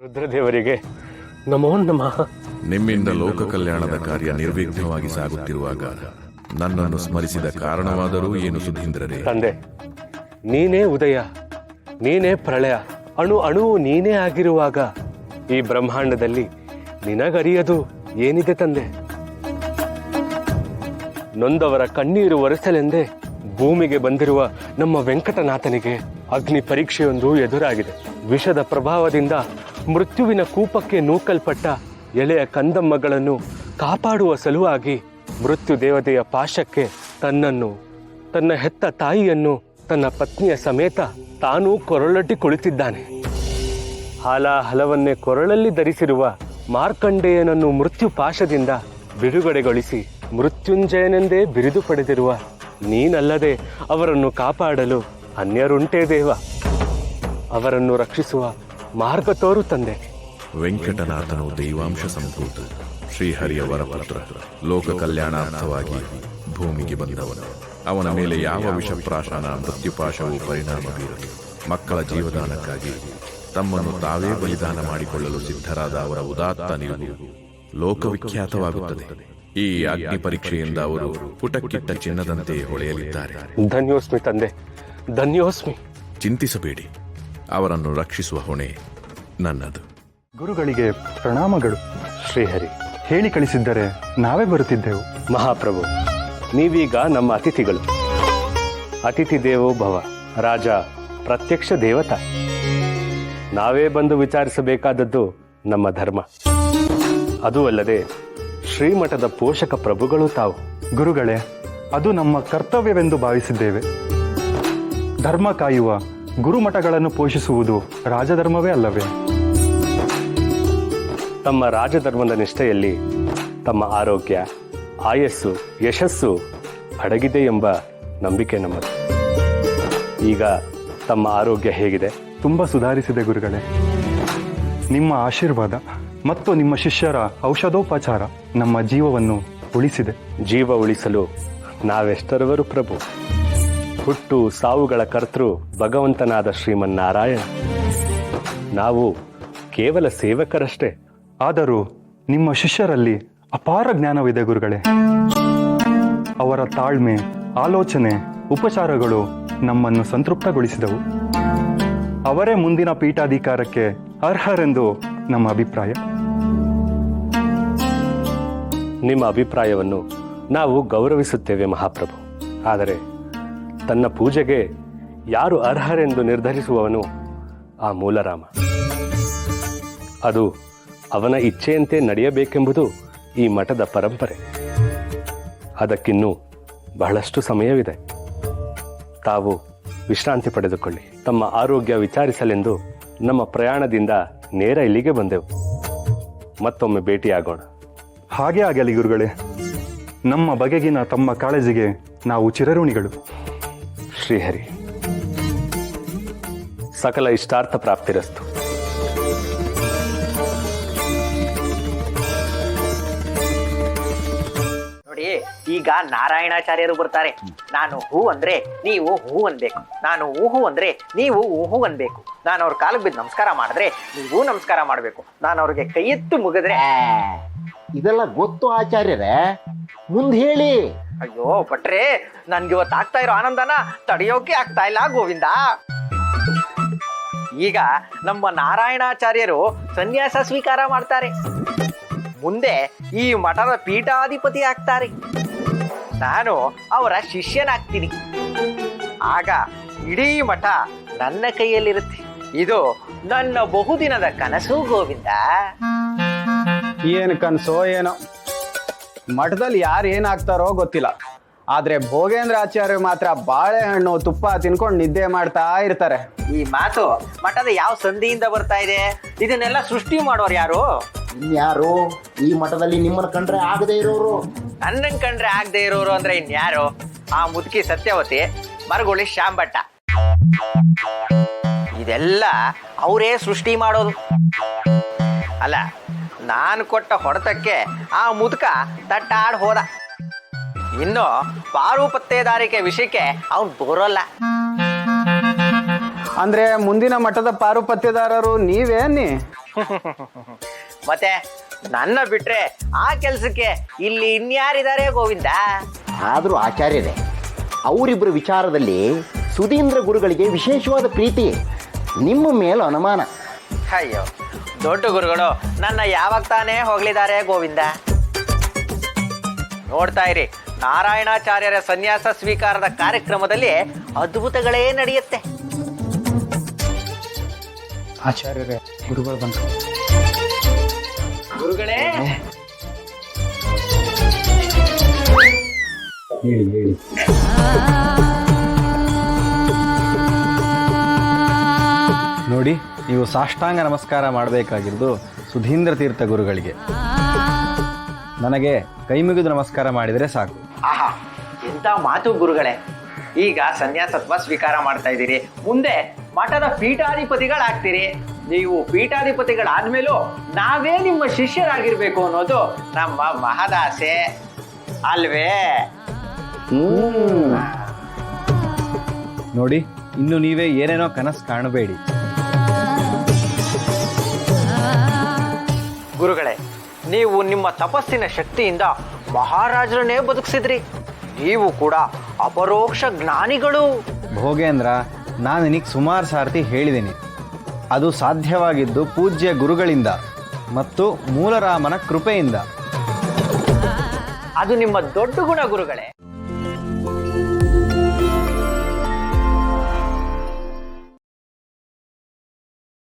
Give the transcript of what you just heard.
ರುದ್ರದೇವರಿಗೆ ನಮೋ ನಮಃ. ನಿಮ್ಮಿಂದ ಲೋಕ ಕಲ್ಯಾಣದ ಕಾರ್ಯ ನಿರ್ವಿಘ್ನವಾಗಿ ಸಾಗುತ್ತಿರುವಾಗ ನನ್ನನ್ನು ಸ್ಮರಿಸಿದ ಕಾರಣವಾದರೂ ಏನು ಸುಧೀಂದ್ರರೇ? ತಂದೆ, ನೀನೇ ಉದಯ, ನೀನೇ ಪ್ರಳಯ, ಅಣು ಅಣುವು ನೀನೇ ಆಗಿರುವಾಗ ಈ ಬ್ರಹ್ಮಾಂಡದಲ್ಲಿ ನಿನಗರಿಯದು ಏನಿದೆ ತಂದೆ? ನೊಂದವರ ಕಣ್ಣೀರು ಒರೆಸಲೆಂದೇ ಭೂಮಿಗೆ ಬಂದಿರುವ ನಮ್ಮ ವೆಂಕಟನಾಥನಿಗೆ ಅಗ್ನಿ ಪರೀಕ್ಷೆಯೊಂದು ಎದುರಾಗಿದೆ. ವಿಷದ ಪ್ರಭಾವದಿಂದ ಮೃತ್ಯುವಿನ ಕೂಪಕ್ಕೆ ನೂಕಲ್ಪಟ್ಟ ಎಳೆಯ ಕಂದಮ್ಮಗಳನ್ನು ಕಾಪಾಡುವ ಸಲುವಾಗಿ ಮೃತ್ಯು ದೇವತೆಯ ಪಾಶಕ್ಕೆ ತನ್ನನ್ನು, ತನ್ನ ಹೆತ್ತ ತಾಯಿಯನ್ನು, ತನ್ನ ಪತ್ನಿಯ ಸಮೇತ ತಾನೂ ಕೊರಳೊಡ್ಡಿ ಕುಳಿತಿದ್ದಾನೆ. ಹಲವನ್ನೇ ಕೊರಳಲ್ಲಿ ಧರಿಸಿರುವ ಮಾರ್ಕಂಡೇಯನನ್ನು ಮೃತ್ಯು ಪಾಶದಿಂದ ಬಿಡುಗಡೆಗೊಳಿಸಿ ಮೃತ್ಯುಂಜಯನೆಂದೇ ಬಿರಿದು ಪಡೆದಿರುವ ನೀನಲ್ಲದೆ ಅವರನ್ನು ಕಾಪಾಡಲು ಅನ್ಯರುಂಟೇ ದೇವ? ಅವರನ್ನು ರಕ್ಷಿಸುವ ಮಾರ್ಗ ತೋರು ತಂದೆ. ವೆಂಕಟನಾಥನು ದೈವಾಂಶ ಸಂಭೂತ ಶ್ರೀಹರಿಯ ವರಪುತ್ರ, ಲೋಕ ಕಲ್ಯಾಣಾರ್ಥವಾಗಿ ಭೂಮಿಗೆ ಬಂದವನು. ಅವನ ಮೇಲೆ ಯಾವ ವಿಷಪ್ರಾಶನ ಮೃತ್ಯುಪಾಶವು ಪರಿಣಾಮ ಬೀರಲು ಮಕ್ಕಳ ಜೀವದಾನಕ್ಕಾಗಿ ತಮ್ಮನ್ನು ತಾವೇ ಬಲಿದಾನ ಮಾಡಿಕೊಳ್ಳಲು ಸಿದ್ಧರಾದ ಅವರ ಉದಾತ್ತ ನಿಲುವು ಲೋಕವಿಖ್ಯಾತವಾಗುತ್ತದೆ. ಈ ಅಗ್ನಿ ಪರೀಕ್ಷೆಯಿಂದ ಅವರು ಪುಟಕ್ಕಿಟ್ಟ ಚಿನ್ನದಂತೆ ಹೊಳೆಯಲಿದ್ದಾರೆ. ಧನ್ಯೋಸ್ಮಿ ತಂದೆ, ಧನ್ಯೋಸ್ಮಿ. ಚಿಂತಿಸಬೇಡಿ, ಅವರನ್ನು ರಕ್ಷಿಸುವ ಹೊಣೆ ನನ್ನದು. ಗುರುಗಳಿಗೆ ಪ್ರಣಾಮಗಳು. ಶ್ರೀಹರಿ ಹೇಳಿ ಕಳಿಸಿದ್ದರೆ ನಾವೇ ಬರುತ್ತಿದ್ದೆವು. ಮಹಾಪ್ರಭು, ನೀವೀಗ ನಮ್ಮ ಅತಿಥಿಗಳು. ಅತಿಥಿ ದೇವೋ ಭವ, ರಾಜ ಪ್ರತ್ಯಕ್ಷ ದೇವತ. ನಾವೇ ಬಂದು ವಿಚಾರಿಸಬೇಕಾದದ್ದು ನಮ್ಮ ಧರ್ಮ. ಅದೂ ಅಲ್ಲದೆ ಶ್ರೀಮಠದ ಪೋಷಕ ಪ್ರಭುಗಳು ತಾವು. ಗುರುಗಳೇ, ಅದು ನಮ್ಮ ಕರ್ತವ್ಯವೆಂದು ಭಾವಿಸಿದ್ದೇವೆ. ಧರ್ಮ ಕಾಯುವ ಗುರುಮಠಗಳನ್ನು ಪೋಷಿಸುವುದು ರಾಜಧರ್ಮವೇ ಅಲ್ಲವೇ? ತಮ್ಮ ರಾಜಧರ್ಮದ ನಿಷ್ಠೆಯಲ್ಲಿ ತಮ್ಮ ಆರೋಗ್ಯ, ಆಯಸ್ಸು, ಯಶಸ್ಸು ಅಡಗಿದೆ ಎಂಬ ನಂಬಿಕೆ ನಮ್ಮದು. ಈಗ ತಮ್ಮ ಆರೋಗ್ಯ ಹೇಗಿದೆ? ತುಂಬ ಸುಧಾರಿಸಿದೆ ಗುರುಗಳೇ. ನಿಮ್ಮ ಆಶೀರ್ವಾದ ಮತ್ತು ನಿಮ್ಮ ಶಿಷ್ಯರ ಔಷಧೋಪಚಾರ ನಮ್ಮ ಜೀವವನ್ನು ಉಳಿಸಿದೆ. ಜೀವ ಉಳಿಸಲು ನಾವೆಷ್ಟರವರು ಪ್ರಭು? ಹುಟ್ಟು ಸಾವುಗಳ ಕರ್ತೃ ಭಗವಂತನಾದ ಶ್ರೀಮನ್ನಾರಾಯಣ. ನಾವು ಕೇವಲ ಸೇವಕರಷ್ಟೇ. ಆದರೂ ನಿಮ್ಮ ಶಿಷ್ಯರಲ್ಲಿ ಅಪಾರ ಜ್ಞಾನವಿದೆ ಗುರುಗಳೇ. ಅವರ ತಾಳ್ಮೆ, ಆಲೋಚನೆ, ಉಪಚಾರಗಳು ನಮ್ಮನ್ನು ಸಂತೃಪ್ತಗೊಳಿಸಿದವು. ಅವರೇ ಮುಂದಿನ ಪೀಠಾಧಿಕಾರಕ್ಕೆ ಅರ್ಹರೆಂದು ನಮ್ಮ ಅಭಿಪ್ರಾಯ. ನಿಮ್ಮ ಅಭಿಪ್ರಾಯವನ್ನು ನಾವು ಗೌರವಿಸುತ್ತೇವೆ ಮಹಾಪ್ರಭು. ಆದರೆ ತನ್ನ ಪೂಜೆಗೆ ಯಾರು ಅರ್ಹರೆಂದು ನಿರ್ಧರಿಸುವವನು ಆ ಮೂಲರಾಮ. ಅದು ಅವನ ಇಚ್ಛೆಯಂತೆ ನಡೆಯಬೇಕೆಂಬುದು ಈ ಮಠದ ಪರಂಪರೆ. ಅದಕ್ಕಿನ್ನೂ ಬಹಳಷ್ಟು ಸಮಯವಿದೆ. ತಾವು ವಿಶ್ರಾಂತಿ ಪಡೆದುಕೊಳ್ಳಿ. ತಮ್ಮ ಆರೋಗ್ಯ ವಿಚಾರಿಸಲೆಂದು ನಮ್ಮ ಪ್ರಯಾಣದಿಂದ ನೇರ ಇಲ್ಲಿಗೆ ಬಂದೆವು. ಮತ್ತೊಮ್ಮೆ ಭೇಟಿಯಾಗೋಣ. ಹಾಗೇ ಆಗಲಿ ಗುರುಗಳೇ. ನಮ್ಮ ಬಗೆಗಿನ ತಮ್ಮ ಕಾಳಜಿಗೆ ನಾವು ಚಿರಋಣಿಗಳು. ಶ್ರೀಹರಿ, ಸಕಲ ಇಷ್ಟಾರ್ಥ ಪ್ರಾಪ್ತಿರಸ್ತು. ನೋಡಿ, ಈಗ ನಾರಾಯಣಾಚಾರ್ಯರು ಬರ್ತಾರೆ. ನಾನು ಹೂ ಅಂದ್ರೆ ನೀವು ಹೂ ಅನ್ಬೇಕು, ನಾನು ಊಹು ಅಂದ್ರೆ ನೀವು ಊಹು ಅನ್ಬೇಕು. ನಾನು ಅವ್ರ ಕಾಲಿಗೆ ಬಿದ್ದು ನಮಸ್ಕಾರ ಮಾಡಿದ್ರೆ ನೀವು ನಮಸ್ಕಾರ ಮಾಡ್ಬೇಕು. ನಾನು ಅವ್ರಿಗೆ ಕೈ ಎತ್ತು ಮುಗಿದ್ರೆ. ಇದೆಲ್ಲ ಗೊತ್ತು ಆಚಾರ್ಯರೇ, ಮುಂದೆ ಹೇಳಿ. ಅಯ್ಯೋ ಭಟ್ರೆ, ನನ್ಗೆ ಇವತ್ತು ಆಗ್ತಾ ಇರೋ ಆನಂದನ ತಡೆಯೋಕೆ ಆಗ್ತಾ ಇಲ್ಲ ಗೋವಿಂದ. ಈಗ ನಮ್ಮ ನಾರಾಯಣಾಚಾರ್ಯರು ಸನ್ಯಾಸ ಸ್ವೀಕಾರ ಮಾಡ್ತಾರೆ. ಮುಂದೆ ಈ ಮಠದ ಪೀಠಾಧಿಪತಿ ಆಗ್ತಾರೆ. ನಾನು ಅವರ ಶಿಷ್ಯನಾಗ್ತೀನಿ. ಆಗ ಇಡೀ ಮಠ ನನ್ನ ಕೈಯಲ್ಲಿರುತ್ತೆ. ಇದು ನನ್ನ ಬಹುದಿನದ ಕನಸು ಗೋವಿಂದ. ಏನು ಕನಸೋ ಏನೋ, ಮಠದಲ್ಲಿ ಯಾರು ಏನಾಗ್ತಾರೋ ಗೊತ್ತಿಲ್ಲ. ಆದ್ರೆ ಭೋಗೇಂದ್ರ ಆಚಾರ್ಯ ಮಾತ್ರ ಬಾಳೆಹಣ್ಣು ತುಪ್ಪ ತಿನ್ಕೊಂಡು ನಿದ್ದೆ ಮಾಡ್ತಾ ಇರ್ತಾರೆ. ಈ ಮಾತು ಮಠದ ಯಾವ ಸಂಧಿಯಿಂದ ಬರ್ತಾ ಇದೆ? ಇದನ್ನೆಲ್ಲ ಸೃಷ್ಟಿ ಮಾಡೋರು ಯಾರು? ಇನ್ಯಾರು? ಈ ಮಠದಲ್ಲಿ ನಿಮ್ಮನ್ನ ಕಂಡ್ರೆ ಆಗದೆ ಇರೋರು. ನನ್ನನ್ ಕಂಡ್ರೆ ಆಗದೆ ಇರೋರು ಅಂದ್ರೆ ಇನ್ಯಾರು? ಆ ಮುದುಕಿ ಸತ್ಯವತಿ, ಮರಗುಳಿ ಶ್ಯಾಂಭಟ್ಟ. ಇದೆಲ್ಲ ಅವರೇ ಸೃಷ್ಟಿ ಮಾಡೋದು. ಅಲ್ಲ, ನಾನು ಕೊಟ್ಟ ಹೊಡೆತಕ್ಕೆ ಆ ಮುದುಕ ತಟ್ಟಾಡ್ ಹೋದ. ಇನ್ನು ಪಾರು ಪತ್ತೇದಾರಿಕೆ ವಿಷಯಕ್ಕೆ ಅವನು ಬರೋಲ್ಲ. ಅಂದ್ರೆ ಮುಂದಿನ ಮಠದ ಪಾರುಪತ್ಯದಾರರು ನೀವೇನಿ? ಮತ್ತೆ ನನ್ನ ಬಿಟ್ರೆ ಆ ಕೆಲ್ಸಕ್ಕೆ ಇಲ್ಲಿ ಇನ್ಯಾರಿದ್ದಾರೆ ಗೋವಿಂದ? ಆದರೂ ಆಚಾರ್ಯರೇ, ಅವರಿಬ್ಬರ ವಿಚಾರದಲ್ಲಿ ಸುಧೀಂದ್ರ ಗುರುಗಳಿಗೆ ವಿಶೇಷವಾದ ಪ್ರೀತಿ, ನಿಮ್ಮ ಮೇಲೂ ಅನುಮಾನ. ಅಯ್ಯೋ, ದೊಡ್ಡ ಗುರುಗಳು ನನ್ನ ಯಾವಾಗ ತಾನೇ ಹೋಗ್ಲಿದ್ದಾರೆ ಗೋವಿಂದ? ನೋಡ್ತಾ ಇರಿ, ನಾರಾಯಣಾಚಾರ್ಯರ ಸನ್ಯಾಸ ಸ್ವೀಕಾರದ ಕಾರ್ಯಕ್ರಮದಲ್ಲಿ ಅದ್ಭುತಗಳೇ ನಡೆಯುತ್ತೆ. ಆಚಾರ್ಯರೇ, ಗುರುಗಳು ಬಂತು. ಗುರುಗಳೇ, ಹೇಳಿ. ನೋಡಿ, ನೀವು ಸಾಷ್ಟಾಂಗ ನಮಸ್ಕಾರ ಮಾಡಬೇಕಾಗಿರೋದು ಸುಧೀಂದ್ರ ತೀರ್ಥ ಗುರುಗಳಿಗೆ. ನನಗೆ ಕೈ ಮುಗಿದು ನಮಸ್ಕಾರ ಮಾಡಿದರೆ ಸಾಕು. ಆಹಾ, ಎಂತ ಮಾತು ಗುರುಗಳೇ! ಈಗ ಸನ್ಯಾಸತ್ವ ಸ್ವೀಕಾರ ಮಾಡ್ತಾ ಇದ್ದೀರಿ, ಮುಂದೆ ಮಠದ ಪೀಠಾಧಿಪತಿಗಳಾಗ್ತೀರಿ. ನೀವು ಪೀಠಾಧಿಪತಿಗಳಾದ್ಮೇಲೂ ನಾವೇ ನಿಮ್ಮ ಶಿಷ್ಯರಾಗಿರ್ಬೇಕು ಅನ್ನೋದು ನಮ್ಮ ಮಹದಾಸೆ ಅಲ್ವೇ? ನೋಡಿ, ಇನ್ನು ನೀವೇ ಏನೇನೋ ಕನಸು ಕಾಣಬೇಡಿ. ಗುರುಗಳೇ, ನೀವು ನಿಮ್ಮ ತಪಸ್ಸಿನ ಶಕ್ತಿಯಿಂದ ಮಹಾರಾಜರನ್ನೇ ಬದುಕಿಸಿದ್ರಿ. ನೀವು ಕೂಡ ಅಪರೋಕ್ಷ ಜ್ಞಾನಿಗಳು. ಭೋಗೇಂದ್ರ, ನಾನು ನಿನಗೆ ಸುಮಾರು ಸಾರ್ತಿ ಹೇಳಿದ್ದೀನಿ. ಅದು ಸಾಧ್ಯವಾಗಿದ್ದು ಪೂಜ್ಯ ಗುರುಗಳಿಂದ ಮತ್ತು ಮೂಲರಾಮನ ಕೃಪೆಯಿಂದ. ಅದು ನಿಮ್ಮ ದೊಡ್ಡ ಗುಣ ಗುರುಗಳೇ.